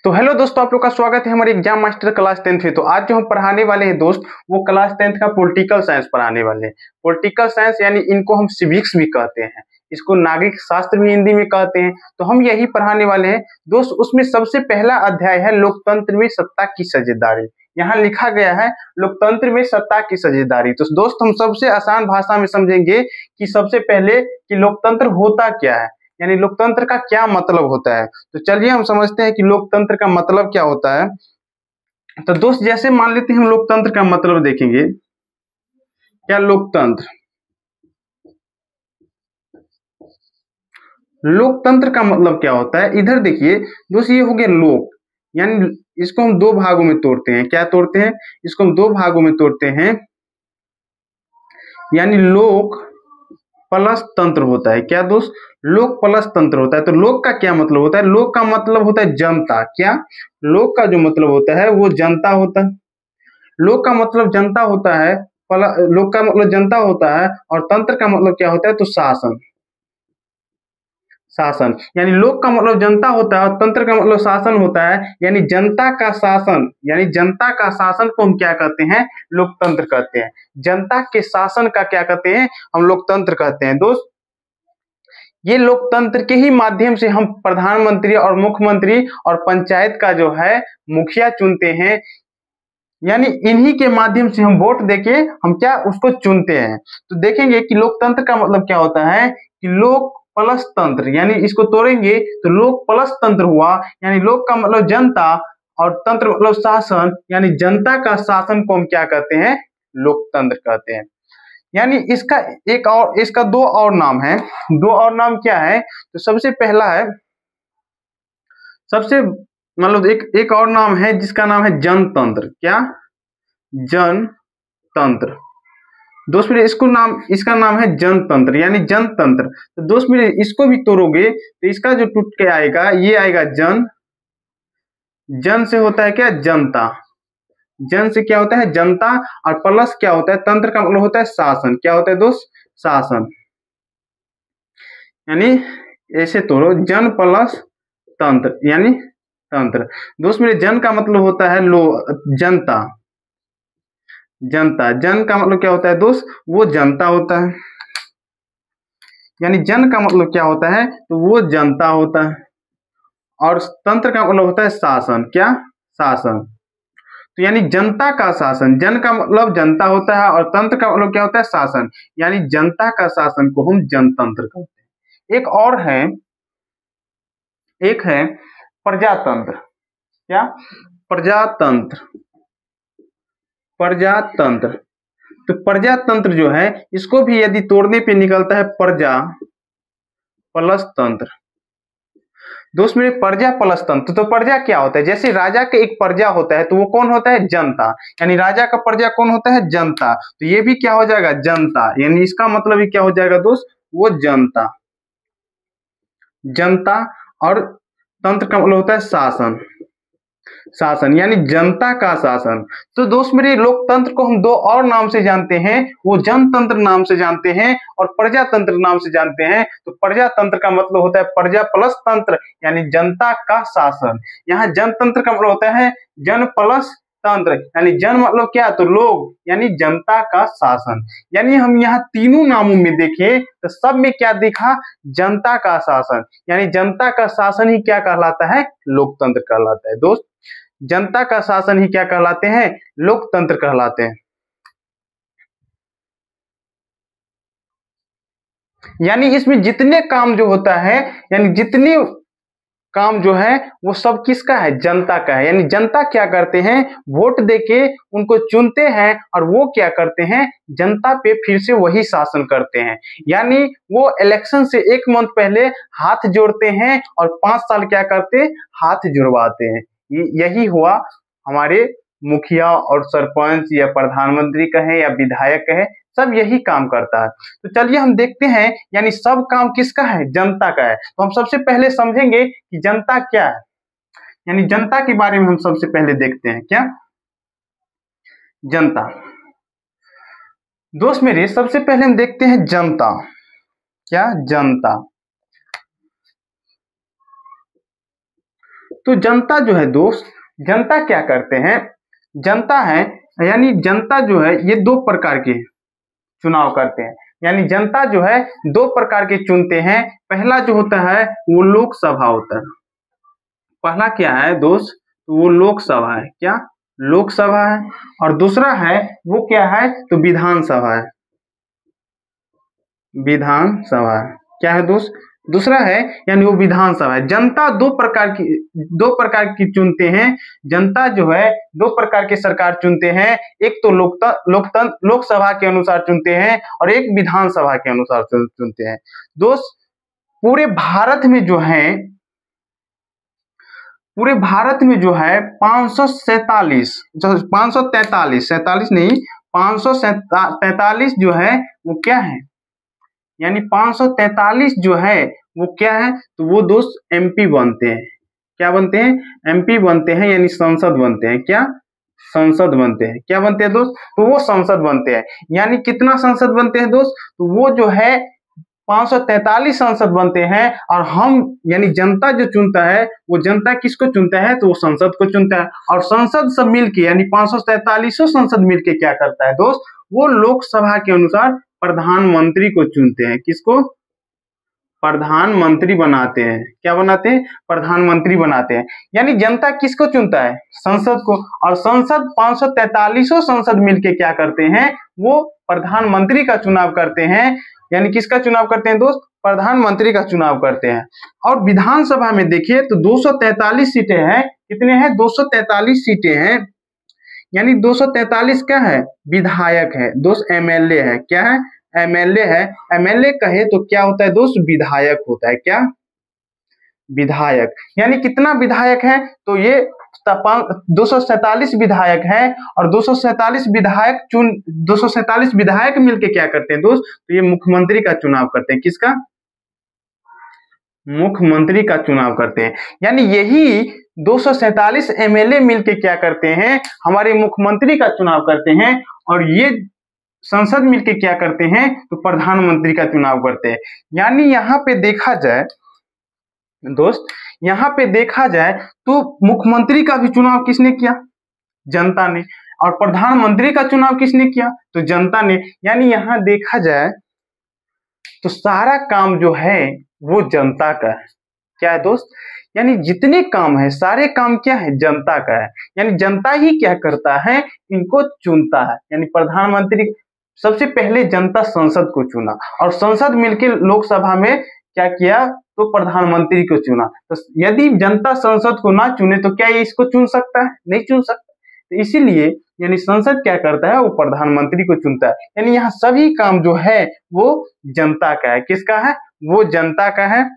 तो हेलो दोस्तों, आप लोग का स्वागत है हमारे एग्जाम मास्टर क्लास 10th में। तो आज जो हम पढ़ाने वाले हैं दोस्त, वो क्लास 10th का पॉलिटिकल साइंस पढ़ाने वाले हैं। पॉलिटिकल साइंस यानी इनको हम सिविक्स भी कहते हैं, इसको नागरिक शास्त्र भी हिंदी में कहते हैं। तो हम यही पढ़ाने वाले हैं दोस्त। उसमें सबसे पहला अध्याय है लोकतंत्र में सत्ता की साझेदारी। यहाँ लिखा गया है लोकतंत्र में सत्ता की साझेदारी। तो दोस्त हम सबसे आसान भाषा में समझेंगे कि सबसे पहले कि लोकतंत्र होता क्या है, यानी लोकतंत्र का क्या मतलब होता है। तो चलिए हम समझते हैं कि लोकतंत्र का मतलब क्या होता है। तो दोस्त जैसे मान लेते हैं हम लोकतंत्र का मतलब देखेंगे। क्या लोकतंत्र, लोकतंत्र का मतलब क्या होता है, इधर देखिए दोस्त, ये हो गया लोक, यानी इसको हम दो भागों में तोड़ते हैं। क्या तोड़ते हैं? इसको हम दो भागों में तोड़ते हैं, यानी लोक प्लस तंत्र होता है। क्या दोस्त? लोक प्लस तंत्र होता है। तो लोक का क्या मतलब होता है? लोक का मतलब होता है जनता। क्या? लोक का जो मतलब होता है वो जनता होता है। लोक का मतलब जनता होता है, लोक का मतलब जनता होता है, और तंत्र का मतलब क्या होता है? तो शासन। शासन यानी लोक का मतलब जनता होता है और तंत्र का मतलब शासन होता है, यानी जनता का शासन, यानी जनता का शासन को हम क्या कहते हैं? लोकतंत्र कहते हैं। जनता के शासन का क्या कहते हैं? हम लोकतंत्र कहते हैं। दोस्त ये लोकतंत्र के ही माध्यम से हम प्रधानमंत्री और मुख्यमंत्री और पंचायत का जो है मुखिया चुनते हैं, यानी इन्हीं के माध्यम से हम वोट देके हम क्या उसको चुनते हैं। तो देखेंगे कि लोकतंत्र का मतलब क्या होता है कि लोक प्लस तंत्र, यानी इसको तोड़ेंगे तो लोक प्लस तंत्र हुआ, यानी लोक का मतलब जनता और तंत्र मतलब शासन, यानी जनता का शासन को हम क्या कहते हैं? लोकतंत्र कहते हैं। यानी इसका एक और, इसका दो और नाम है। दो और नाम क्या है? तो सबसे पहला है, सबसे मतलब एक और नाम है जिसका नाम है जनतंत्र। क्या? जनतंत्र। दोस्त मेरे इसका नाम है जनतंत्र, यानी जनतंत्र। तो दोस्त मेरे इसको भी तोड़ोगे तो इसका जो टूट के आएगा, ये आएगा जन। जन से होता है क्या? जनता। जन से क्या होता है? जनता। और प्लस क्या होता है? तंत्र का मतलब होता है शासन। क्या होता है दोस्त? शासन। यानी ऐसे तोड़ो, जन प्लस तंत्र यानी तंत्र। दोस्त मेरे जन का मतलब होता है जनता। जनता, जन का मतलब क्या होता है दोस्त? वो जनता होता है, यानी जन का मतलब क्या होता है? तो वो जनता होता है। और तंत्र का मतलब होता है शासन। क्या? शासन। तो यानी जनता का शासन, जन का मतलब जनता होता है और तंत्र का मतलब क्या होता है? शासन, यानी जनता का शासन को हम जनतंत्र कहते हैं। एक और है, एक है प्रजातंत्र। क्या? प्रजातंत्र। प्रजातंत्र। तो प्रजातंत्र जो है इसको भी यदि तोड़ने पे निकलता है प्रजा प्लस तंत्र। दोस्त मेरे प्रजा प्लस तंत्र, तो प्रजा क्या होता है? जैसे राजा के एक प्रजा होता है तो वो कौन होता है? जनता। यानी राजा का प्रजा कौन होता है? जनता। तो ये भी क्या हो जाएगा? जनता। यानी इसका मतलब ही क्या हो जाएगा दोस्त? वो जनता। जनता। और तंत्र का मतलब होता है शासन। शासन यानी जनता का शासन। तो दोस्त मेरे लोकतंत्र को हम दो और नाम से जानते हैं, वो जनतंत्र नाम से जानते हैं और प्रजातंत्र नाम से जानते हैं। तो प्रजातंत्र का मतलब होता है प्रजा प्लस तंत्र, यानी जनता का शासन। यहाँ जनतंत्र का मतलब होता है जन प्लस तंत्र, यानी जन मतलब क्या? तो लोग, यानी जनता का शासन। यानी हम यहाँ तीनों नामों में देखें तो सब में क्या दिखा? जनता का शासन। यानी जनता का शासन ही क्या कहलाता है? लोकतंत्र कहलाता है। दोस्त जनता का शासन ही क्या कहलाते हैं? लोकतंत्र कहलाते हैं। यानी इसमें जितने काम जो होता है, यानी जितने काम जो है वो सब किसका है? जनता का है। यानी जनता क्या करते हैं? वोट देके उनको चुनते हैं और वो क्या करते हैं? जनता पे फिर से वही शासन करते हैं। यानी वो इलेक्शन से एक मंथ पहले हाथ जोड़ते हैं और 5 साल क्या करते? हाथ जुड़वाते हैं। यही हुआ हमारे मुखिया और सरपंच या प्रधानमंत्री कहें या विधायक कहें, सब यही काम करता है। तो चलिए हम देखते हैं, यानी सब काम किसका है? जनता का है। तो हम सबसे पहले समझेंगे कि जनता क्या है, यानी जनता के बारे में हम सबसे पहले देखते हैं। क्या? जनता। दोस्त मेरे सबसे पहले हम देखते हैं जनता। क्या? जनता। तो जनता जो है दोस्त, जनता क्या करते हैं, जनता है यानी जनता जो है ये दो प्रकार के चुनाव करते हैं, यानी जनता जो है दो प्रकार के चुनते हैं। पहला जो होता है वो लोकसभा होता है, पहला क्या है दोस्त, वो लोकसभा है, क्या लोकसभा है। और दूसरा है वो क्या है, तो विधानसभा है, विधानसभा है, क्या है दोस्त, दूसरा है यानी वो विधानसभा है। जनता दो प्रकार की चुनते हैं, जनता जो है दो प्रकार के सरकार चुनते हैं, एक तो लोकसभा के अनुसार चुनते हैं और एक विधानसभा के अनुसार चुनते हैं। दोस्त पूरे भारत में जो है, पूरे भारत में जो है 543 जो है वो क्या है, यानी 543 जो है वो क्या है, तो वो दोस्त एमपी बनते हैं, क्या बनते हैं, एमपी बनते हैं, यानी संसद बनते हैं, क्या संसद बनते हैं, क्या बनते हैं दोस्त, तो वो संसद बनते हैं। यानी कितना संसद बनते हैं दोस्त, तो वो जो है 543 सांसद बनते हैं। और हम यानी जनता जो चुनता है, वो जनता किसको चुनता है, तो वो संसद को चुनता है। और संसद सब मिलके यानी 543 संसद मिलके क्या करता है दोस्त, वो लोकसभा के अनुसार प्रधानमंत्री को चुनते हैं, किसको, प्रधानमंत्री बनाते हैं, क्या बनाते हैं, प्रधानमंत्री बनाते हैं। यानी जनता किसको चुनता है, संसद को। और संसद 543 संसद मिलके क्या करते हैं, वो प्रधानमंत्री का चुनाव करते हैं, यानी किसका चुनाव करते हैं दोस्त, प्रधानमंत्री का चुनाव करते हैं। और विधानसभा में देखिए तो 243 सीटें हैं, कितने हैं, 243 सीटें हैं, यानी 243 क्या है, विधायक है दोस्त, एमएलए है, क्या है, एमएलए है। एमएलए कहे तो क्या होता है दोस्त, विधायक होता है, क्या विधायक। यानी कितना विधायक है, तो ये 247 विधायक हैं। और 247 विधायक मिलके क्या करते हैं दोस्त, तो ये मुख्यमंत्री का चुनाव करते हैं, किसका, मुख्यमंत्री का चुनाव करते हैं। यानी यही 247 एमएलए मिलके क्या करते हैं, हमारे मुख्यमंत्री का चुनाव करते हैं। और ये संसद मिलके क्या करते हैं, तो प्रधानमंत्री का चुनाव करते हैं। यानी यहाँ पे देखा जाए दोस्त, यहाँ पे देखा जाए तो मुख्यमंत्री का भी चुनाव किसने किया, जनता ने। और प्रधानमंत्री का चुनाव किसने किया, तो जनता ने। यानी यहाँ देखा जाए तो सारा काम जो है वो जनता का है, क्या है दोस्त, यानी जितने काम है सारे काम क्या है, जनता का है। यानी जनता ही क्या करता है, इनको चुनता है। यानी प्रधानमंत्री सबसे पहले जनता संसद को चुना, और संसद मिलके लोकसभा में क्या किया, तो प्रधानमंत्री को चुना। तो यदि जनता संसद को ना चुने तो क्या ये इसको चुन सकता है, नहीं चुन सकता। तो इसीलिए यानी संसद क्या करता है, वो प्रधानमंत्री को चुनता है। यानी यहाँ सभी काम जो है वो जनता का है, किसका है, वो जनता का है।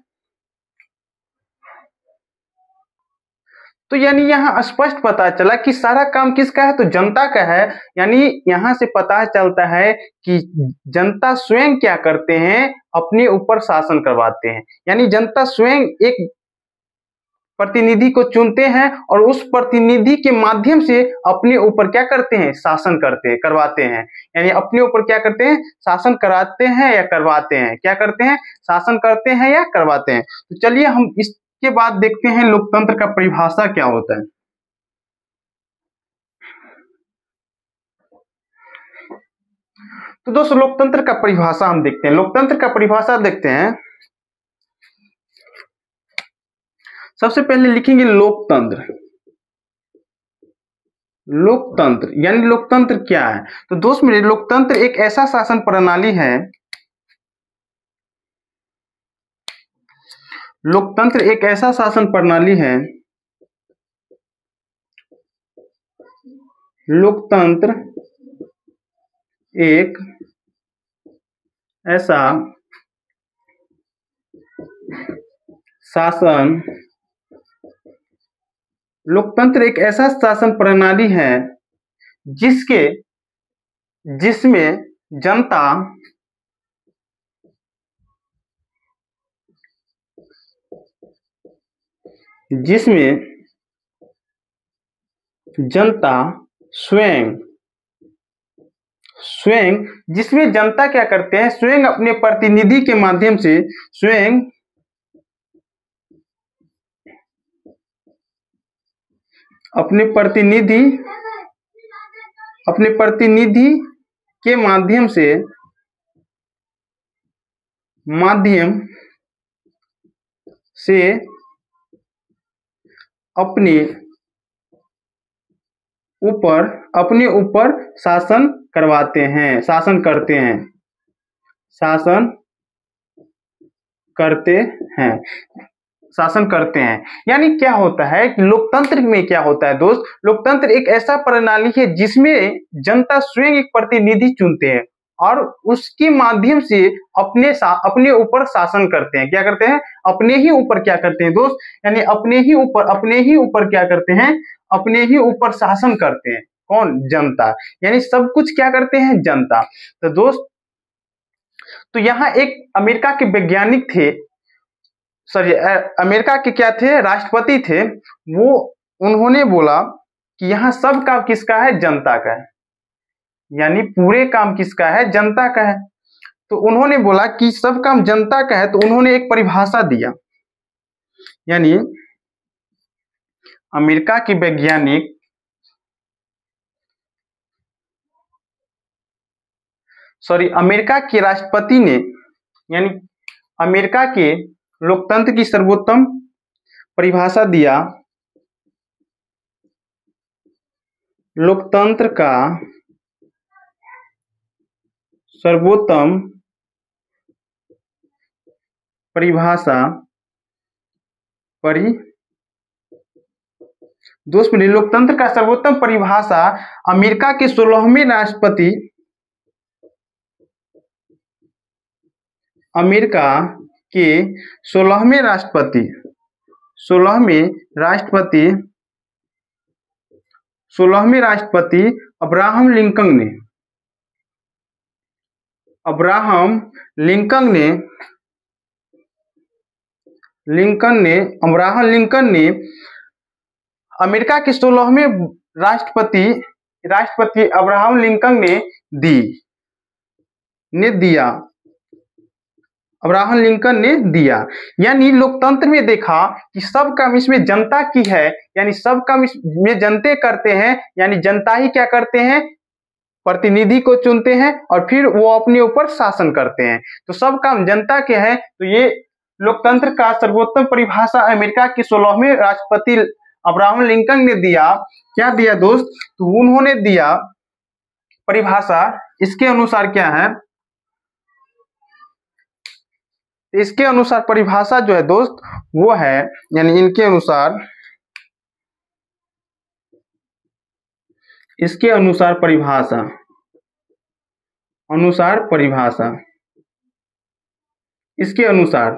तो यानी यहाँ स्पष्ट पता चला कि सारा काम किसका है, तो जनता का है। यानी यहाँ से पता चलता है कि जनता स्वयं क्या करते हैं, अपने ऊपर शासन करवाते हैं। यानी जनता स्वयं एक प्रतिनिधि को चुनते हैं और उस प्रतिनिधि के माध्यम से अपने ऊपर क्या करते हैं, शासन करवाते हैं। यानी अपने ऊपर क्या करते हैं, शासन कराते हैं या करवाते हैं, क्या करते हैं, शासन करते हैं या करवाते हैं। तो चलिए हम इसके बाद देखते हैं लोकतंत्र का परिभाषा क्या होता है। तो दोस्तों लोकतंत्र का परिभाषा हम देखते हैं, लोकतंत्र का परिभाषा देखते हैं। सबसे पहले लिखेंगे लोकतंत्र। लोकतंत्र यानी लोकतंत्र क्या है, तो दोस्त मेरे लोकतंत्र एक ऐसा शासन प्रणाली है, लोकतंत्र एक ऐसा शासन प्रणाली है, लोकतंत्र एक ऐसा शासन, लोकतंत्र एक ऐसा शासन प्रणाली है जिसमें जनता जिसमें जनता क्या करते हैं, स्वयं अपने प्रतिनिधि के माध्यम से स्वयं अपने प्रतिनिधि के माध्यम से अपने ऊपर शासन करते हैं। यानी क्या होता है कि लोकतंत्र में क्या होता है दोस्त, लोकतंत्र एक ऐसा प्रणाली है जिसमें जनता स्वयं एक प्रतिनिधि चुनते हैं और उसके माध्यम से अपने ऊपर शासन करते हैं। क्या करते हैं? अपने ही ऊपर क्या करते हैं दोस्त, यानी अपने ही ऊपर क्या करते हैं, अपने ही ऊपर शासन करते हैं। कौन? जनता। यानी सब कुछ क्या करते हैं? जनता। तो दोस्त, तो यहाँ एक अमेरिका के वैज्ञानिक थे, अमेरिका के क्या थे? राष्ट्रपति थे। उन्होंने बोला कि यहाँ सब काम किसका है? जनता का है। यानी पूरे काम किसका है? जनता का है। तो उन्होंने बोला कि सब काम जनता का है, तो उन्होंने एक परिभाषा दिया। यानी अमेरिका के वैज्ञानिक अमेरिका के राष्ट्रपति ने, यानी अमेरिका के लोकतंत्र की सर्वोत्तम परिभाषा दिया। लोकतंत्र का सर्वोत्तम परिभाषा दोस्त मेरे, लोकतंत्र का सर्वोत्तम परिभाषा अमेरिका के 16वें राष्ट्रपति, अमेरिका के 16वें राष्ट्रपति अब्राहम लिंकन ने अमेरिका के 16वें राष्ट्रपति अब्राहम लिंकन ने दिया। यानी लोकतंत्र में देखा कि सब काम इसमें जनता की है, यानी सब काम इसमें जनता करते हैं। यानी जनता ही क्या करते हैं? प्रतिनिधि को चुनते हैं और फिर वो अपने ऊपर शासन करते हैं। तो सब काम जनता के हैं। तो ये लोकतंत्र का सर्वोत्तम परिभाषा अमेरिका के 16वें राष्ट्रपति अब्राहम लिंकन ने दिया। क्या दिया दोस्त? तो उन्होंने दिया परिभाषा। इसके अनुसार क्या है? इसके अनुसार परिभाषा जो है दोस्त वो है, यानी इनके अनुसार, इसके अनुसार परिभाषा इसके अनुसार,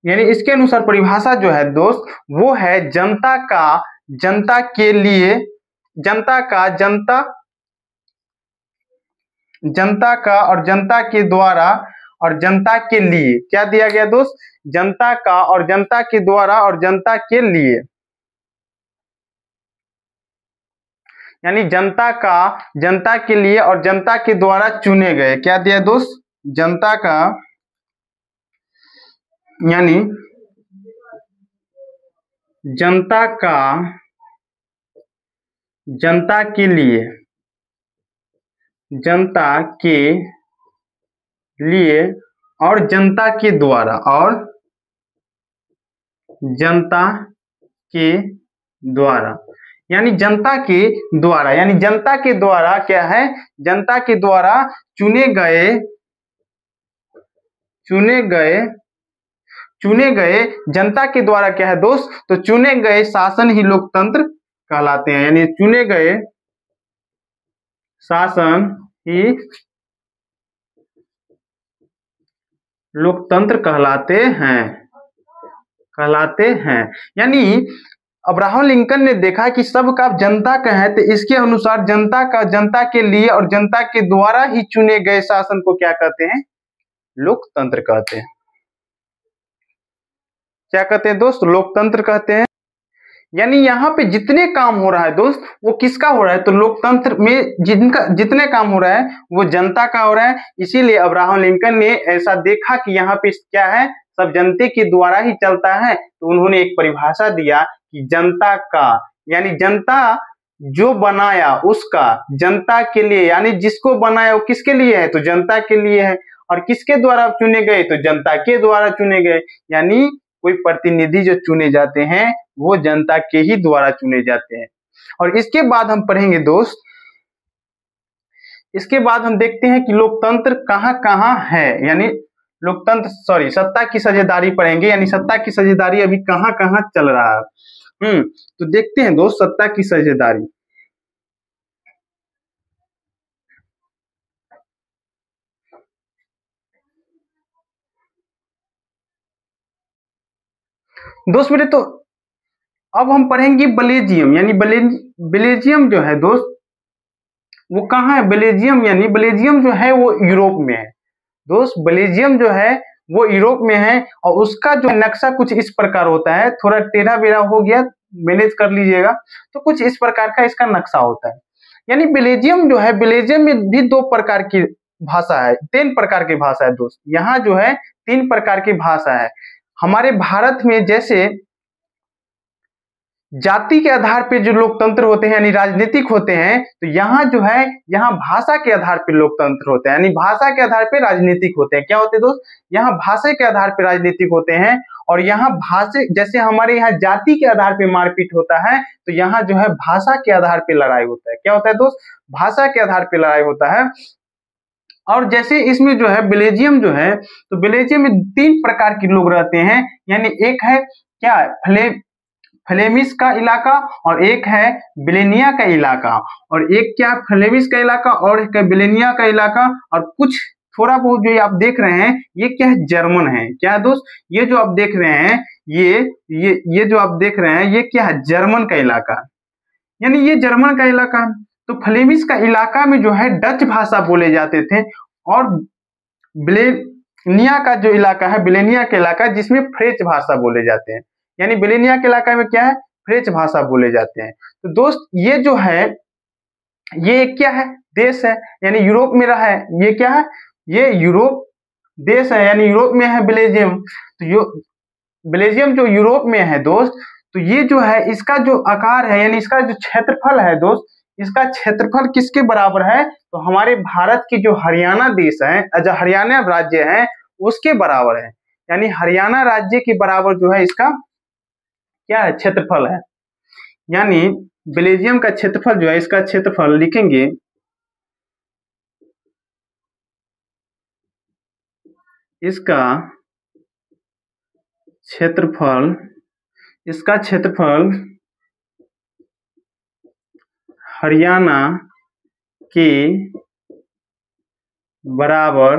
यानी इसके अनुसार परिभाषा जो है दोस्त वो है जनता के लिए, जनता का और जनता के द्वारा और जनता के लिए। क्या दिया गया दोस्त? जनता का और जनता के द्वारा और जनता के लिए। यानी जनता का, जनता के लिए और जनता के द्वारा चुने गए। क्या दिया दोस्त? जनता का, यानी जनता का जनता के लिए, जनता के लिए और जनता के द्वारा, और जनता के द्वारा। यानी जनता के द्वारा, यानी जनता के द्वारा क्या है? जनता के द्वारा चुने गए जनता के द्वारा क्या है दोस्त? तो चुने गए शासन ही लोकतंत्र कहलाते हैं। यानी चुने गए शासन ही लोकतंत्र कहलाते हैं। यानी अब्राहम लिंकन ने देखा कि सब काम जनता का है, तो इसके अनुसार जनता का, जनता के लिए और जनता के द्वारा ही चुने गए शासन को क्या कहते हैं? लोकतंत्र कहते हैं। क्या कहते हैं दोस्त? लोकतंत्र कहते हैं। यानी यहाँ पे जितने काम हो रहा है दोस्त वो किसका हो रहा है? तो लोकतंत्र में जितने काम हो रहा है वो जनता का हो रहा है। इसीलिए अब्राहम लिंकन ने ऐसा देखा कि यहाँ पे क्या है, सब जनता के द्वारा ही चलता है। तो उन्होंने एक परिभाषा दिया कि जनता का, यानी जनता जो बनाया उसका, जनता के लिए, यानी जिसको बनाया वो किसके लिए है, तो जनता के लिए है। और किसके द्वारा चुने गए, तो जनता के द्वारा चुने गए। यानी कोई प्रतिनिधि जो चुने जाते हैं वो जनता के ही द्वारा चुने जाते हैं। और इसके बाद हम पढ़ेंगे दोस्त, इसके बाद हम देखते हैं कि लोकतंत्र कहाँ कहाँ है, यानी सत्ता की साझेदारी पढ़ेंगे, यानी सत्ता की साझेदारी अभी कहाँ कहाँ चल रहा है। तो देखते हैं दोस्त सत्ता की साझेदारी। दोस्त मेरे, तो अब हम पढ़ेंगे बेल्जियम, यानी बेल्जियम जो है दोस्त वो कहाँ है, बेल्जियम, यानी बेल्जियम जो है वो यूरोप में है दोस्त। बेल्जियम जो है वो यूरोप में है और उसका जो नक्शा कुछ इस प्रकार होता है, थोड़ा टेढ़ा बेढ़ा हो गया, मैनेज कर लीजिएगा। तो कुछ इस प्रकार का इसका नक्शा होता है। यानी बेल्जियम जो है, बेल्जियम में भी 2 प्रकार की भाषा है, 3 प्रकार की भाषा है दोस्त। यहाँ जो है 3 प्रकार की भाषा है। हमारे भारत में जैसे जाति के आधार पे जो लोकतंत्र होते हैं यानी राजनीतिक होते हैं, तो यहाँ जो है यहाँ भाषा के आधार पे लोकतंत्र होते हैं, यानी भाषा के आधार पे राजनीतिक होते हैं। क्या होते हैं दोस्त, यहाँ भाषा के आधार पे राजनीतिक होते हैं। और यहाँ भाषा, जैसे हमारे यहाँ जाति के आधार पे मारपीट होता है, तो यहाँ जो है भाषा के आधार पे लड़ाई होता है। क्या होता है दोस्त, भाषा के आधार पे लड़ाई होता है। और जैसे इसमें जो है बेल्जियम जो है, तो बेल्जियम में 3 प्रकार के लोग रहते हैं, यानी एक है क्या, फ्लेमिश का इलाका, और एक है बिलेनिया का इलाका, और एक क्या फ्लेमिश का इलाका और एक बिलेनिया का इलाका। और कुछ थोड़ा बहुत जो आप देख रहे हैं ये क्या है, जर्मन है। क्या है दोस्त, ये जो आप देख रहे हैं ये जो आप देख रहे हैं ये क्या है, जर्मन का इलाका, यानी ये जर्मन का इलाका। तो फ्लेमिश का इलाका में जो है डच भाषा बोले जाते थे, और बिलेनिया का जो इलाका है, बिलेनिया का इलाका जिसमें फ्रेंच भाषा बोले जाते हैं, यानी बिलेनिया के इलाका में क्या है, फ्रेंच भाषा बोले जाते हैं। तो दोस्त ये जो है ये क्या है, देश है, यानी यूरोप में रहा है। ये क्या है, ये यूरोप देश है, यानी यूरोप में है बेल्जियम। तो बेल्जियम जो यूरोप में है दोस्त, तो ये जो है इसका जो आकार है, यानी इसका जो क्षेत्रफल है दोस्त, इसका क्षेत्रफल किसके बराबर है, तो हमारे भारत की जो हरियाणा देश है, जो हरियाणा राज्य है उसके बराबर है। यानी हरियाणा राज्य के बराबर जो है इसका क्या है, क्षेत्रफल है। यानी बेल्जियम का क्षेत्रफल जो है, इसका क्षेत्रफल लिखेंगे, इसका क्षेत्रफल हरियाणा के बराबर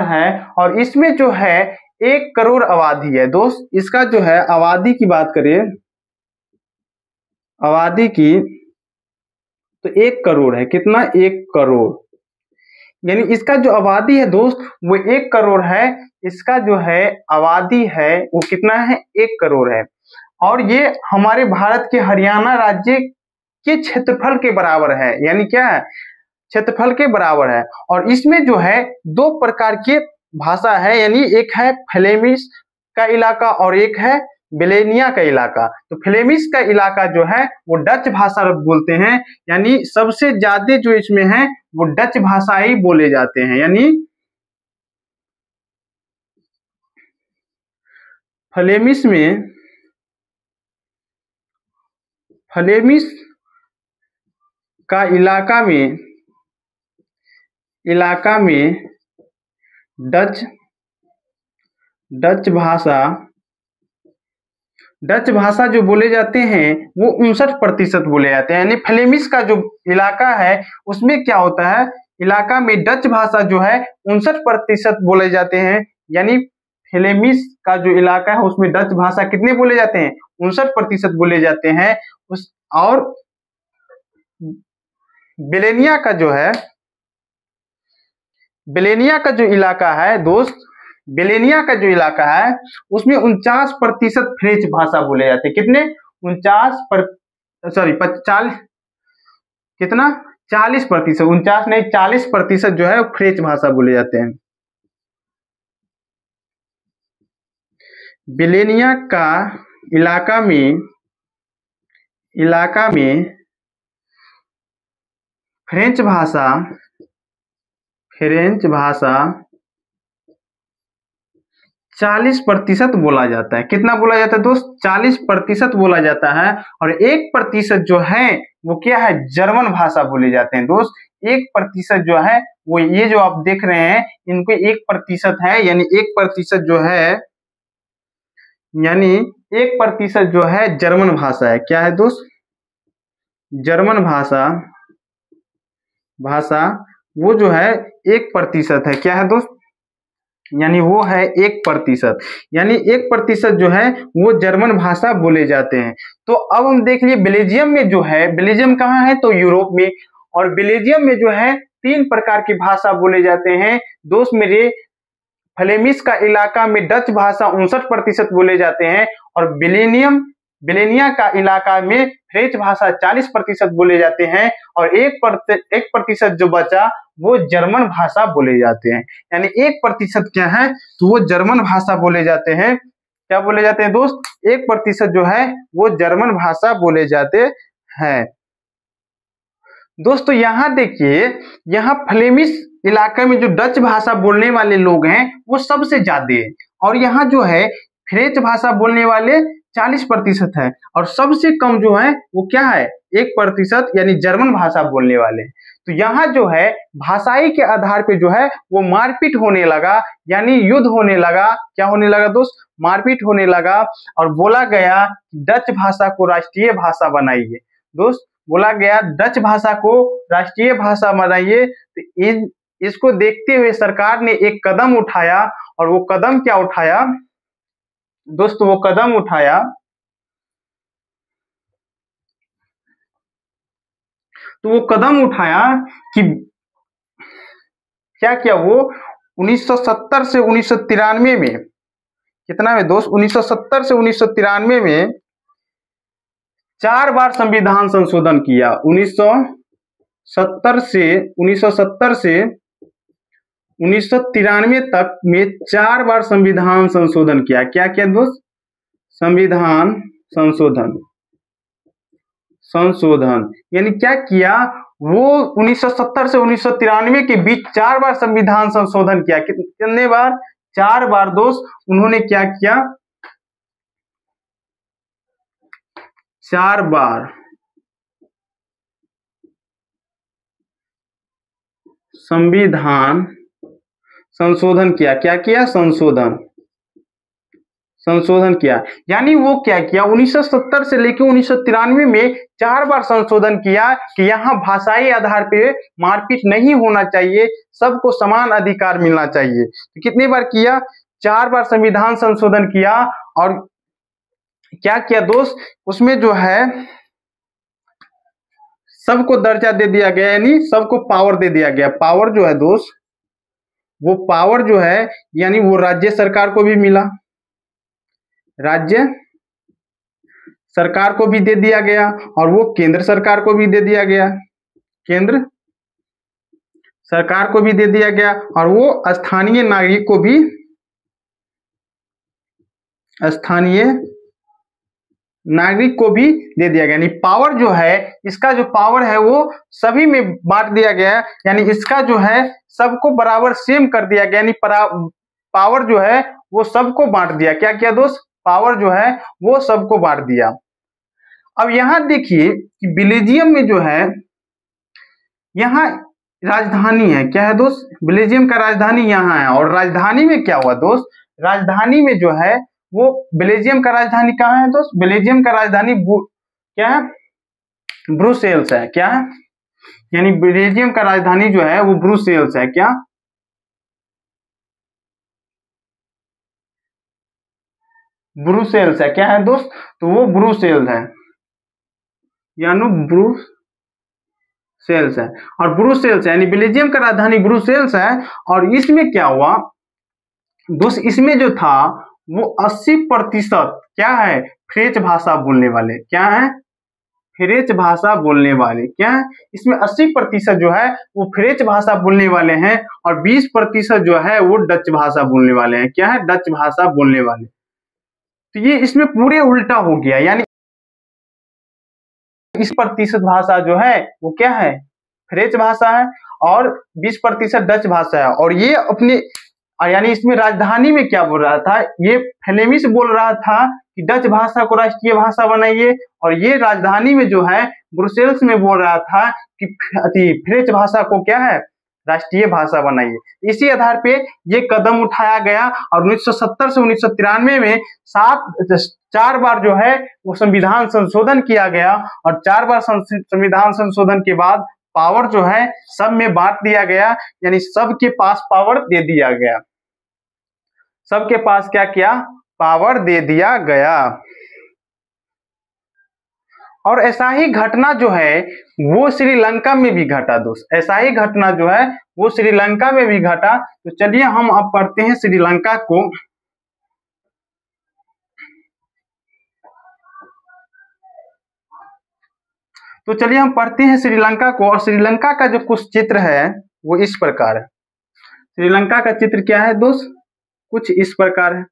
है। और इसमें जो है 1 करोड़ आबादी है दोस्त। इसका जो है आबादी की बात करें, आबादी की, तो 1 करोड़ है। कितना, 1 करोड़, यानी इसका जो आबादी है दोस्त वो 1 करोड़ है। इसका जो है आबादी है वो कितना है, 1 करोड़ है। और ये हमारे भारत के हरियाणा राज्य के क्षेत्रफल के बराबर है, यानी क्या है, क्षेत्रफल के बराबर है। और इसमें जो है 2 प्रकार के भाषा है, यानी एक है फ्लेमिश का इलाका और एक है बेलेनिया का इलाका। तो फ्लेमिश का इलाका जो है वो डच भाषा बोलते हैं, यानी सबसे ज्यादा जो इसमें है वो डच भाषा ही बोले जाते हैं। यानी फ्लेमिश का इलाका में डच भाषा जो बोले जाते हैं वो 59% बोले जाते हैं। यानी फ्लेमिश का जो इलाका है उसमें क्या होता है, इलाका में डच भाषा जो है 59% बोले जाते हैं। यानी फ्लेमिश का जो इलाका है उसमें डच भाषा कितने बोले जाते हैं, 59% बोले जाते हैं। और बेलेनिया का जो इलाका है दोस्त, बेलेनिया का जो इलाका है उसमें 49% फ्रेंच भाषा बोले जाते हैं। कितने, 40%, 49 नहीं 40% जो है फ्रेंच भाषा बोले जाते हैं। बेलेनिया का इलाका में फ्रेंच भाषा 40% बोला जाता है। कितना बोला जाता है दोस्त? 40% बोला जाता है। और 1% जो है वो क्या है? जर्मन भाषा बोले जाते हैं दोस्त। 1% जो है वो ये जो आप देख रहे हैं इनको 1% है, यानी 1% जो है जर्मन भाषा है। क्या है दोस्त? जर्मन भाषा वो जो है 1% है। क्या है दोस्त? यानी वो है 1%, यानी 1% जो है वो जर्मन भाषा बोले जाते हैं। तो अब हम देख लिए बेल्जियम में जो है, बेल्जियम कहाँ है? तो यूरोप में। और बेल्जियम में जो है 3 प्रकार की भाषा बोले जाते हैं दोस्त मेरे। फ्लेमिश का इलाका में डच भाषा 59% बोले जाते हैं, और बेलेनिया का इलाका में फ्रेंच भाषा 40% बोले जाते हैं, और 1% जो बचा वो जर्मन भाषा बोले जाते हैं। यानी 1% क्या है? तो वो जर्मन भाषा बोले जाते हैं। क्या बोले जाते हैं दोस्त? 1% जो है वो जर्मन भाषा बोले जाते हैं। दोस्तों यहाँ देखिए, यहाँ फ्लेमिश इलाके में जो डच भाषा बोलने वाले लोग हैं वो सबसे ज्यादा है, और यहाँ जो है फ्रेंच भाषा बोलने वाले 40% है, और सबसे कम जो है वो क्या है? 1%, यानी जर्मन भाषा बोलने वाले। तो यहाँ जो है भाषाई के आधार पे जो है वो मारपीट होने लगा, यानी युद्ध होने लगा। क्या होने लगा दोस्त? मारपीट होने लगा, और बोला गया डच भाषा को राष्ट्रीय भाषा बनाइए। दोस्त बोला गया डच भाषा को राष्ट्रीय भाषा बनाइए। तो इसको देखते हुए सरकार ने एक कदम उठाया, और वो कदम क्या उठाया दोस्तों? वो कदम उठाया कि क्या किया वो 1970 से 1993 में, कितना में दोस्त? 1970 से 1993 में 4 बार संविधान संशोधन किया। 1970 से 1993 तक में 4 बार संविधान संशोधन किया। क्या किया दोस्त? संविधान संशोधन यानी क्या किया? वो 1970 से 1993 के बीच 4 बार संविधान संशोधन किया। कितने बार? 4 बार दोस्त। उन्होंने क्या किया? 4 बार संविधान संशोधन किया। क्या किया? संशोधन किया। यानी वो क्या किया? 1970 से लेकर 1993 में 4 बार संशोधन किया कि यहाँ भाषाई आधार पे मारपीट नहीं होना चाहिए, सबको समान अधिकार मिलना चाहिए। तो कितनी बार किया? 4 बार संविधान संशोधन किया। और क्या किया दोस्त? उसमें जो है सबको दर्जा दे दिया गया, यानी सबको पावर दे दिया गया। पावर जो है दोस्त, वो पावर जो है यानी वो राज्य सरकार को भी मिला, राज्य सरकार को भी दे दिया गया, और वो केंद्र सरकार को भी दे दिया गया, केंद्र सरकार को भी दे दिया गया, और वो स्थानीय नागरिक को भी, स्थानीय नागरिक को भी दे दिया गया। यानी पावर जो है, इसका जो पावर है वो सभी में बांट दिया गया, यानी इसका जो है सबको बराबर सेम कर दिया गया, यानी पावर जो है वो सबको बांट दिया। क्या किया दोस्त? पावर जो है वो सबको बांट दिया। अब यहाँ देखिए कि बेल्जियम में जो है यहाँ राजधानी है। क्या है दोस्त? बेल्जियम का राजधानी यहाँ है। और राजधानी में क्या हुआ दोस्त? राजधानी में जो है वो बेल्जियम का राजधानी कहाँ है दोस्त? बेल्जियम का राजधानी क्या है? ब्रुसेल्स है। क्या है? यानी बेल्जियम का राजधानी जो है वो ब्रुसेल्स है। क्या? ब्रुसेल्स है। क्या है दोस्त? तो वो ब्रुसेल्स है, यानी ब्रुसेल्स है। और ब्रुसेल्स यानी बेल्जियम का राजधानी ब्रुसेल्स है। और इसमें क्या हुआ दोस्त? इसमें जो था वो 80% क्या है? फ्रेंच भाषा बोलने वाले। क्या है? फ्रेंच भाषा बोलने वाले। क्या है? इसमें 80% जो है वो फ्रेंच भाषा बोलने वाले हैं, और 20% जो है वो डच भाषा बोलने वाले हैं। क्या है? डच भाषा बोलने वाले। तो ये इसमें पूरे उल्टा हो गया, यानी इस प्रतिशत भाषा जो है वो क्या है, फ्रेंच भाषा है, और 20% डच भाषा है। और ये अपने यानी इसमें राजधानी में क्या बोल रहा था, ये फ्लेमिश बोल रहा था कि डच भाषा को राष्ट्रीय भाषा बनाइए, और ये राजधानी में जो है ब्रुसेल्स में बोल रहा था कि फ्रेंच भाषा को क्या है, राष्ट्रीय भाषा बनाइए। इसी आधार पे ये कदम उठाया गया, और 1970 से 1993 में 4 बार जो है वो संविधान संशोधन किया गया, और 4 बार संविधान संशोधन के बाद पावर जो है सब में बांट दिया गया, यानी सबके पास पावर दे दिया गया, सबके पास क्या किया, पावर दे दिया गया। और ऐसा ही घटना जो है वो श्रीलंका में भी घटा दोस्त, ऐसा ही घटना जो है वो श्रीलंका में भी घटा। तो चलिए हम अब पढ़ते हैं श्रीलंका को। तो चलिए हम पढ़ते हैं श्रीलंका को, और श्रीलंका का जो कुछ चित्र है वो इस प्रकार है। श्रीलंका का चित्र क्या है दोस्त, कुछ इस प्रकार है।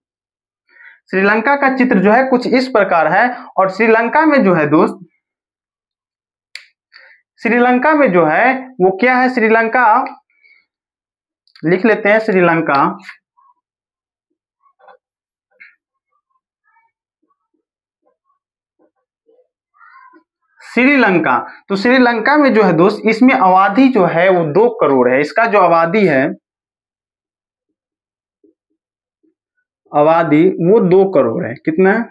श्रीलंका का चित्र जो है कुछ इस प्रकार है। और श्रीलंका में जो है दोस्त, श्रीलंका में जो है वो क्या है, श्रीलंका लिख लेते हैं, श्रीलंका श्रीलंका। तो श्रीलंका में जो है दोस्त, इसमें आबादी जो है वो 2 करोड़ है। इसका जो आबादी है, आबादी वो 2 करोड़ है। कितना है,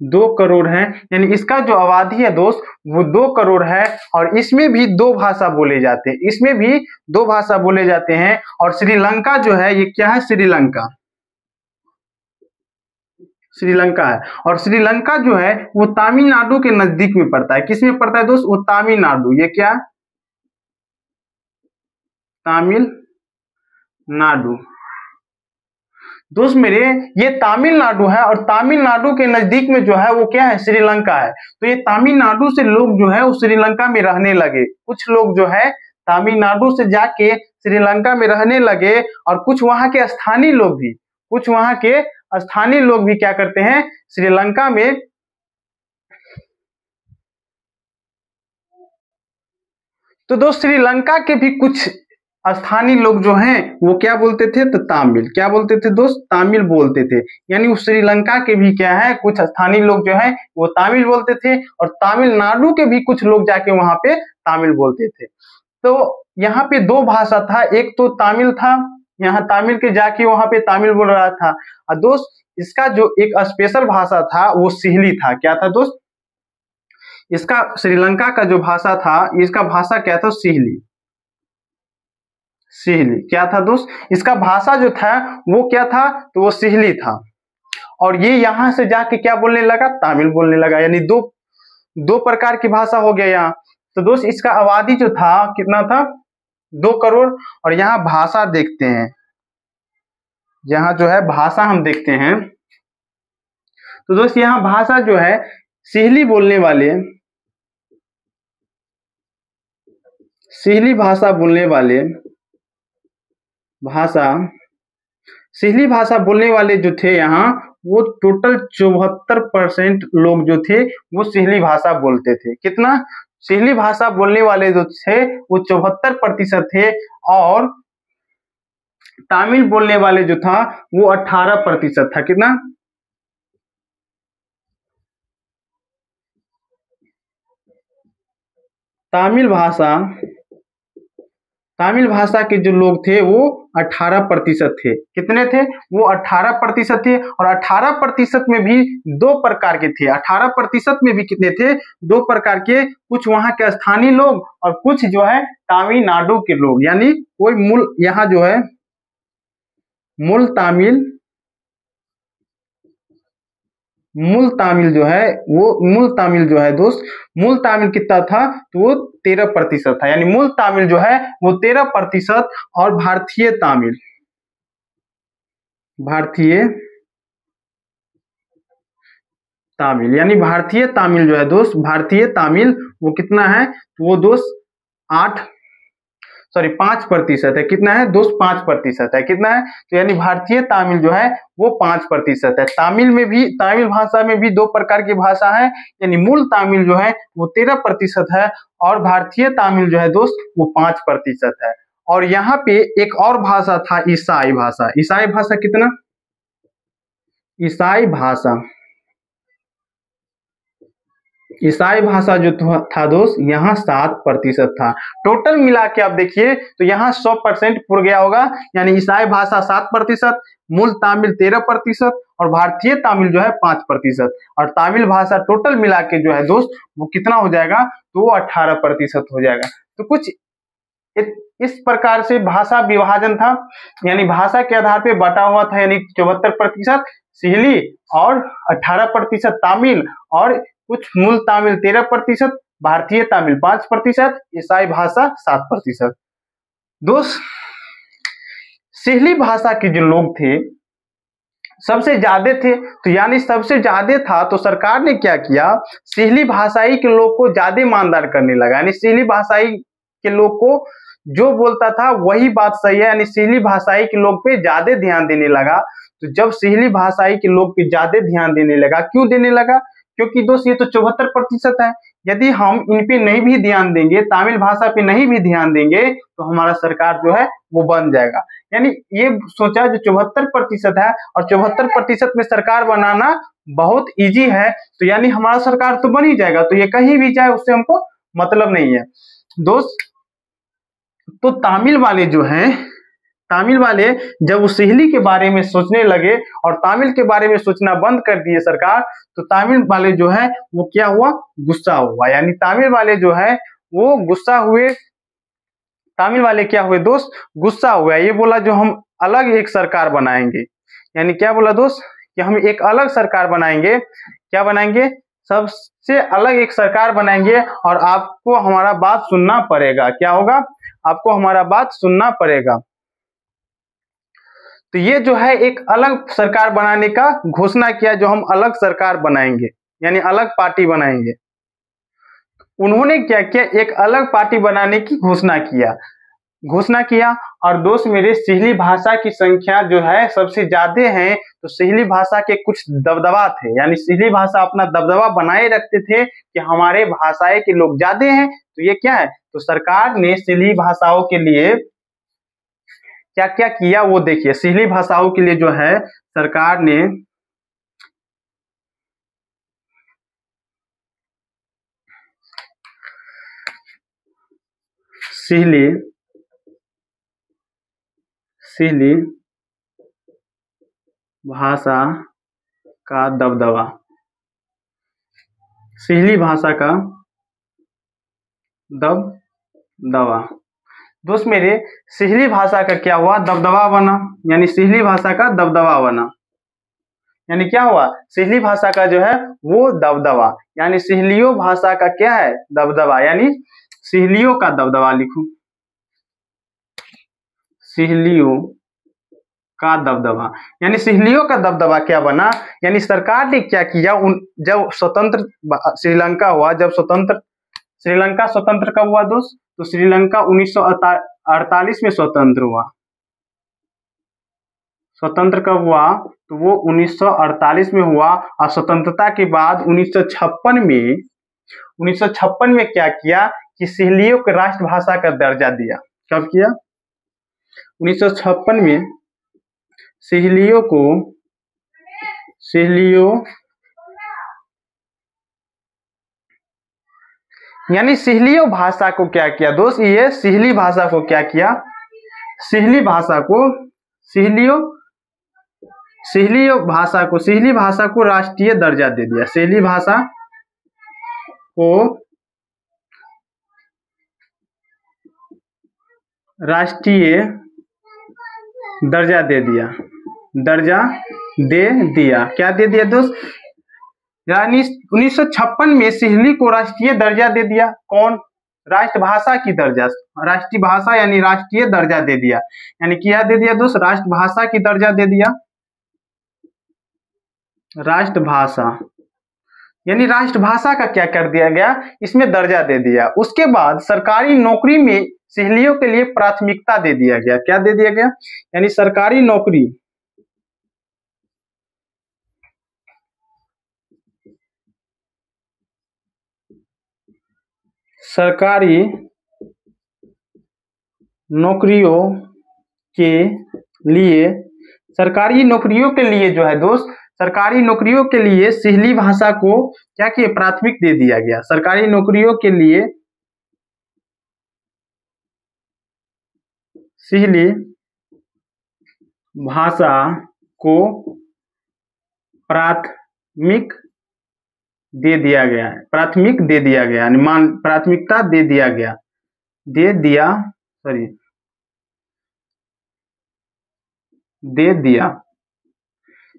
2 करोड़ है। यानी इसका जो आबादी है दोस्त वो 2 करोड़ है, और इसमें भी 2 भाषा बोले जाते हैं, इसमें भी 2 भाषा बोले जाते हैं। और श्रीलंका जो है ये क्या है, श्रीलंका, श्रीलंका है। और श्रीलंका जो है वो तमिलनाडु के नजदीक में पड़ता है। किस में पड़ता है दोस्त, वो तमिलनाडु, ये क्या, तमिलनाडु दोस्त मेरे, ये तमिलनाडु है, और तमिलनाडु के नजदीक में जो है वो क्या है, श्रीलंका है। तो ये तमिलनाडु से लोग जो है वो श्रीलंका में रहने लगे, कुछ लोग जो है तमिलनाडु से जाके श्रीलंका में रहने लगे, और कुछ वहां के स्थानीय लोग भी, कुछ वहां के स्थानीय लोग भी क्या करते हैं, श्रीलंका में, तो दोस्त श्रीलंका के भी कुछ स्थानीय लोग जो हैं वो क्या बोलते थे, तो तमिल, क्या बोलते थे दोस्त, तमिल बोलते थे। यानी उस श्रीलंका के भी क्या है, कुछ स्थानीय लोग जो है वो तमिल बोलते थे, और तमिलनाडु के भी कुछ लोग जाके वहां पे तमिल बोलते थे। तो यहाँ पे 2 भाषा था, एक तो तमिल था, यहाँ तमिल के जाके वहां पे तमिल बोल रहा था। और दोस्त इसका जो एक स्पेशल भाषा था वो सिहली था। क्या था दोस्त, इसका श्रीलंका का जो भाषा था, इसका भाषा क्या था, सिहली, सिहली क्या था दोस्त, इसका भाषा जो था वो क्या था, तो वो सिहली था। और ये यहां से जाके क्या बोलने लगा, तमिल बोलने लगा। यानी दो प्रकार की भाषा हो गया यहाँ। तो दोस्त इसका आबादी जो था कितना था, 2 करोड़। और यहाँ भाषा देखते हैं, यहाँ जो है भाषा हम देखते हैं, तो दोस्त यहाँ भाषा जो है सिहली बोलने वाले, सिहली भाषा बोलने वाले, भाषा सिहली भाषा बोलने वाले जो थे यहाँ, वो टोटल 74% लोग जो थे वो सिहली भाषा बोलते थे। कितना, सिहली भाषा बोलने वाले जो थे वो 74% थे, और तमिल बोलने वाले जो था वो 18% था। कितना, तमिल भाषा के जो लोग थे वो 18% थे। कितने थे, वो 18% थे। और 18% में भी 2 प्रकार के थे। 18% में भी कितने थे, 2 प्रकार के, कुछ वहां के स्थानीय लोग और कुछ जो है तमिलनाडु के लोग। यानी कोई मूल यहाँ जो है मूल तमिल जो है वो, मूल तमिल जो है दोस्त, मूल तमिल कितना था, तो वो 13% था। यानी मूल तमिल जो है वो 13%, और भारतीय तमिल यानी भारतीय तमिल जो है दोस्त, भारतीय तमिल वो कितना है, तो वो दोस्त 8, सॉरी 5% है। कितना है दोस्त? 5% है। कितना है? तो यानी भारतीय तमिल जो है वो 5% है। तमिल में भी, तमिल भाषा में भी दो प्रकार की भाषा है, यानी मूल तमिल जो है वो 13% है और भारतीय तमिल जो है दोस्त वो 5% है। और यहाँ पे एक और भाषा था ईसाई भाषा। ईसाई भाषा कितना? ईसाई भाषा, ईसाई भाषा जो था दोस्त यहाँ 7% था। टोटल मिला के आप देखिए तो यहाँ 100% पुर गया होगा, यानी ईसाई भाषा 7%, मूल तमिल 13% और भारतीय तमिल जो है 5%। और तमिल भाषा टोटल मिला के जो है दोस्त वो कितना हो जाएगा? तो वो 18% हो जाएगा। तो कुछ इस प्रकार से भाषा विभाजन था, यानी भाषा के आधार पे बटा हुआ था, यानी 74% सिहली और 18% तमिल और कुछ मूल तमिल 13%, भारतीय तमिल 5%, ईसाई भाषा 7%। दोस्त सिहली भाषा के जो लोग थे सबसे ज्यादा थे, तो यानी सबसे ज्यादा था तो सरकार ने क्या किया? सिहली भाषाई के लोग को ज्यादा मानदार करने लगा, यानी सिहली भाषाई के लोग को जो बोलता था वही बात सही है, यानी सिहली भाषाई के लोग पे ज्यादा ध्यान देने लगा। तो जब सिहली भाषाई के लोग पे ज्यादा ध्यान देने लगा, क्यों देने लगा? क्योंकि दोस्त ये तो 74% है, यदि हम इन पे नहीं भी ध्यान देंगे, तमिल भाषा पे नहीं भी ध्यान देंगे तो हमारा सरकार जो है वो बन जाएगा। यानी ये सोचा जो 74% है और 74% में सरकार बनाना बहुत इजी है, तो यानी हमारा सरकार तो बन ही जाएगा, तो ये कहीं भी जाए उससे हमको मतलब नहीं है दोस्त। तो तमिल वाले जो हैं, तमिल वाले जब वो सिहली के बारे में सोचने लगे और तमिल के बारे में सोचना बंद कर दिए सरकार, तो तमिल वाले जो है वो क्या हुआ? गुस्सा हुआ, यानी तमिल वाले जो है वो गुस्सा हुए। तमिल वाले क्या हुए दोस्त? गुस्सा हुआ। ये बोला जो हम अलग एक सरकार बनाएंगे, यानी क्या बोला दोस्त? कि हम एक अलग सरकार बनाएंगे। क्या बनाएंगे? सबसे अलग एक सरकार बनाएंगे और आपको हमारा बात सुनना पड़ेगा। क्या होगा? आपको हमारा बात सुनना पड़ेगा। तो ये जो है एक अलग सरकार बनाने का घोषणा किया, जो हम अलग सरकार बनाएंगे, यानी अलग पार्टी बनाएंगे। उन्होंने क्या किया? एक अलग पार्टी बनाने की घोषणा किया। और दोस्त मेरे सिहली भाषा की संख्या जो है सबसे ज्यादा है, तो सिहली भाषा के कुछ दबदबा थे, यानी सिहली भाषा अपना दबदबा बनाए रखते थे कि हमारे भाषाएं के लोग ज्यादा हैं। तो ये क्या है? तो सरकार ने सिहली भाषाओं के लिए क्या क्या किया वो देखिए। सिहली भाषाओं के लिए जो है सरकार ने सिहली भाषा का दबदबा, सिहली भाषा का दबदबा। दोस्त मेरे सिहली भाषा का क्या हुआ? दबदबा बना, यानी सिहली भाषा का दबदबा बना। यानी क्या हुआ? सिहली भाषा का जो है वो दबदबा, यानी सिहलियों भाषा का क्या है? दबदबा, यानी सिहलियों का दबदबा लिखूं, सिहलियों का दबदबा। यानी सिहलियों का दबदबा क्या बना? यानी सरकार ने क्या किया? जब स्वतंत्र श्रीलंका हुआ, जब श्रीलंका स्वतंत्र कब हुआ दोस्त? तो श्रीलंका 1948 में स्वतंत्र हुआ। स्वतंत्र कब हुआ? तो वो 1948 में हुआ। और स्वतंत्रता के बाद 1956 में क्या किया कि सिहलियों को राष्ट्रभाषा का दर्जा दिया। कब किया? 1956 में यानी सिहलियों भाषा को क्या किया दोस्त? ये सिहली भाषा को क्या किया? सिहली भाषा को राष्ट्रीय दर्जा दे दिया। सिहली भाषा को राष्ट्रीय दर्जा दे दिया। क्या दे दिया दोस्त? यानी 1956 में सिहली को राष्ट्रीय दर्जा दे दिया। कौन? राष्ट्रभाषा की दर्जा, राष्ट्रीय भाषा यानी राष्ट्रीय दर्जा दे दिया। यानी क्या दे दिया दोस्त? राष्ट्रभाषा की दर्जा दे दिया। राष्ट्रभाषा यानी राष्ट्रभाषा का क्या कर दिया गया, इसमें दर्जा दे दिया। उसके बाद सरकारी नौकरी में सिहलियों के लिए प्राथमिकता दे दिया गया। क्या दे दिया गया, यानी सरकारी नौकरी सरकारी नौकरियों के लिए सरकारी नौकरियों के लिए जो है दोस्त, सरकारी नौकरियों के लिए सिहली भाषा को क्या किया, प्राथमिक दे दिया गया। सरकारी नौकरियों के लिए सिहली भाषा को प्राथमिक दे दिया गया है, प्राथमिक दे दिया गया, मान प्राथमिकता दे दिया गया, दे दिया।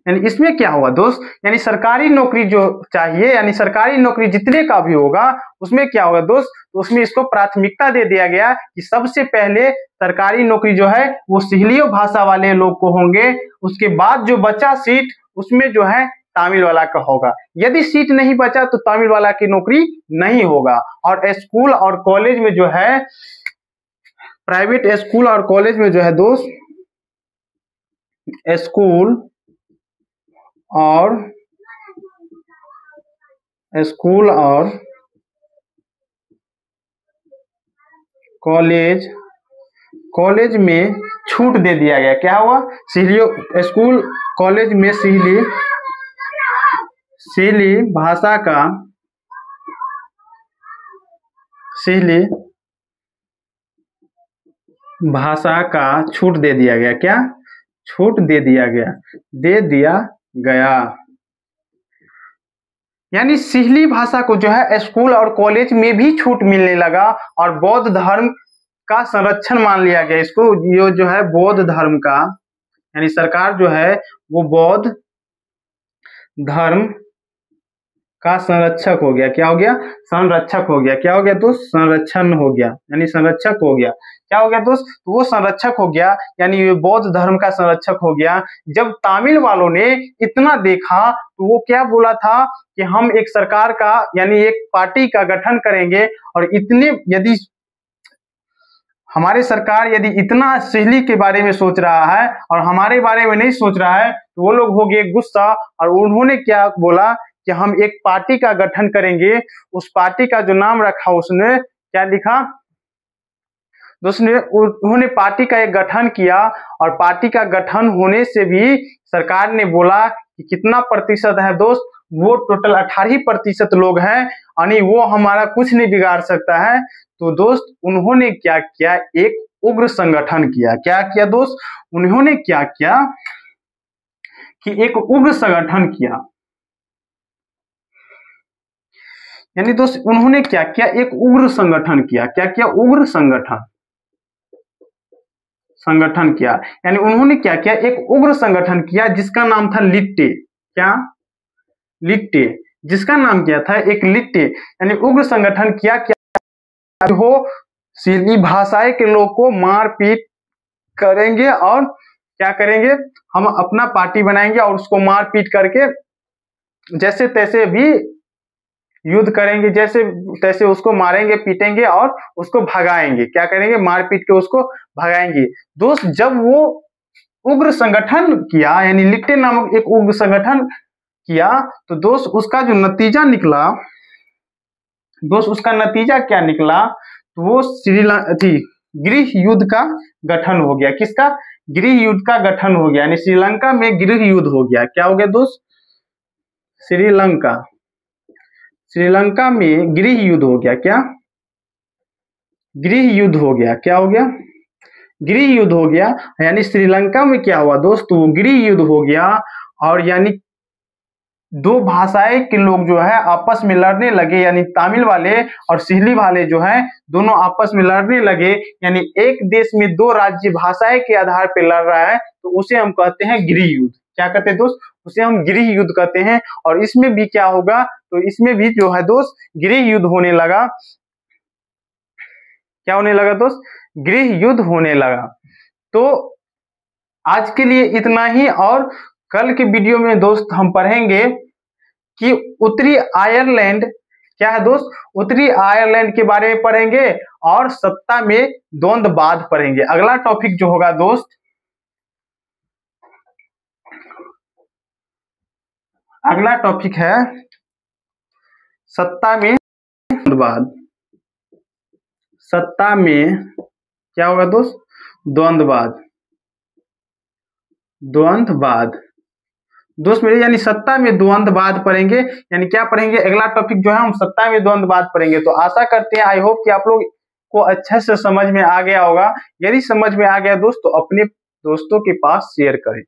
यानी इसमें क्या हुआ दोस्त, यानी सरकारी नौकरी जो चाहिए, यानी सरकारी नौकरी जितने का भी होगा उसमें क्या होगा दोस्त, तो उसमें इसको प्राथमिकता दे दिया गया कि सबसे पहले सरकारी नौकरी जो है वो सिहलियों भाषा वाले लोग को होंगे। उसके बाद जो बचा सीट उसमें जो है तामिल वाला का होगा। यदि सीट नहीं बचा तो तामिल वाला की नौकरी नहीं होगा। और स्कूल और कॉलेज में जो है, प्राइवेट स्कूल और कॉलेज में जो है दोस्त, स्कूल और कॉलेज में छूट दे दिया गया। क्या हुआ, सिहलियों स्कूल कॉलेज में सिहली भाषा का छूट दे दिया गया। क्या छूट दे दिया गया, यानी सिहली भाषा को जो है स्कूल और कॉलेज में भी छूट मिलने लगा। और बौद्ध धर्म का संरक्षण मान लिया गया इसको, ये जो है बौद्ध धर्म का, यानी सरकार जो है वो बौद्ध धर्म का संरक्षक हो गया। क्या हो गया, संरक्षक हो गया। क्या हो गया दोस्त, संरक्षण हो गया, यानी संरक्षक हो गया। क्या हो गया दोस्त, तो वो संरक्षक हो गया, यानी ये बौद्ध धर्म का संरक्षक हो गया। जब तमिल वालों ने इतना देखा तो वो क्या बोला था कि हम एक सरकार का, यानी एक पार्टी का गठन करेंगे, और इतने यदि हमारे सरकार यदि इतना सिहली के बारे में सोच रहा है और हमारे बारे में नहीं सोच रहा है, तो वो लोग हो गए गुस्सा। और उन्होंने क्या बोला कि हम एक पार्टी का गठन करेंगे। उस पार्टी का जो नाम रखा उसने क्या लिखा, उन्होंने पार्टी का एक गठन किया। और पार्टी का गठन होने से भी सरकार ने बोला कि कितना प्रतिशत है दोस्त, वो टोटल 18% लोग हैं, यानी वो हमारा कुछ नहीं बिगाड़ सकता है। तो दोस्त उन्होंने क्या किया, एक उग्र संगठन किया। क्या किया दोस्त, उन्होंने क्या किया कि एक उग्र संगठन किया। यानी दोस्त उन्होंने क्या किया, एक उग्र संगठन किया। क्या किया, उग्र संगठन किया। यानी उन्होंने क्या किया, एक उग्र संगठन किया जिसका नाम था लिट्टे। क्या, लिट्टे, जिसका नाम क्या था, एक लिट्टे। यानी उग्र संगठन किया, क्या हो, सिहली भाषाएं के लोग को मारपीट करेंगे और क्या करेंगे, हम अपना पार्टी बनाएंगे और उसको मारपीट करके जैसे तैसे भी युद्ध करेंगे, जैसे तैसे उसको मारेंगे पीटेंगे और उसको भगाएंगे। क्या करेंगे, मार पीट के उसको भगाएंगे। दोस्त जब वो उग्र संगठन किया, यानी लिट्टे नामक एक उग्र संगठन किया, तो दोस्त उसका जो नतीजा निकला, दोस्त उसका नतीजा क्या निकला, तो वो गृह युद्ध का गठन हो गया। किसका, गृह युद्ध का गठन हो गया, यानी श्रीलंका में गृह युद्ध हो गया। क्या हो गया दोस्त, श्रीलंका में गृह युद्ध हो गया। क्या, गृह युद्ध हो गया। क्या हो गया, गृह युद्ध हो गया। यानी श्रीलंका में क्या हुआ दोस्त, वो गृह युद्ध हो गया। और यानी दो भाषाएं के लोग जो है आपस में लड़ने लगे, यानी तमिल वाले और सिहली वाले जो है दोनों आपस में लड़ने लगे। यानी एक देश में दो राज्य भाषाएं के आधार पर लड़ रहा है, तो उसे हम कहते हैं गृह युद्ध। क्या कहते हैं दोस्त, उसे हम गृह युद्ध कहते हैं। और इसमें भी क्या होगा, तो इसमें भी जो है दोस्त गृह युद्ध होने लगा। क्या होने लगा दोस्त, गृह युद्ध होने लगा। तो आज के लिए इतना ही, और कल के वीडियो में दोस्त हम पढ़ेंगे कि उत्तरी आयरलैंड क्या है दोस्त, उत्तरी आयरलैंड के बारे में पढ़ेंगे और सत्ता में द्वंद्ववाद पढ़ेंगे। अगला टॉपिक जो होगा दोस्त, अगला टॉपिक है सत्ता में द्वंद्ववाद। सत्ता में क्या होगा दोस्त, द्वंद्ववाद। द्वंद्ववाद दोस्त मेरे, यानी सत्ता में द्वंद्ववाद पढ़ेंगे, यानी क्या पढ़ेंगे, अगला टॉपिक जो है हम सत्ता में द्वंद्ववाद पढ़ेंगे। तो आशा करते हैं, आई होप कि आप लोग को अच्छे से समझ में आ गया होगा। यदि समझ में आ गया दोस्त तो अपने दोस्तों के पास शेयर करें।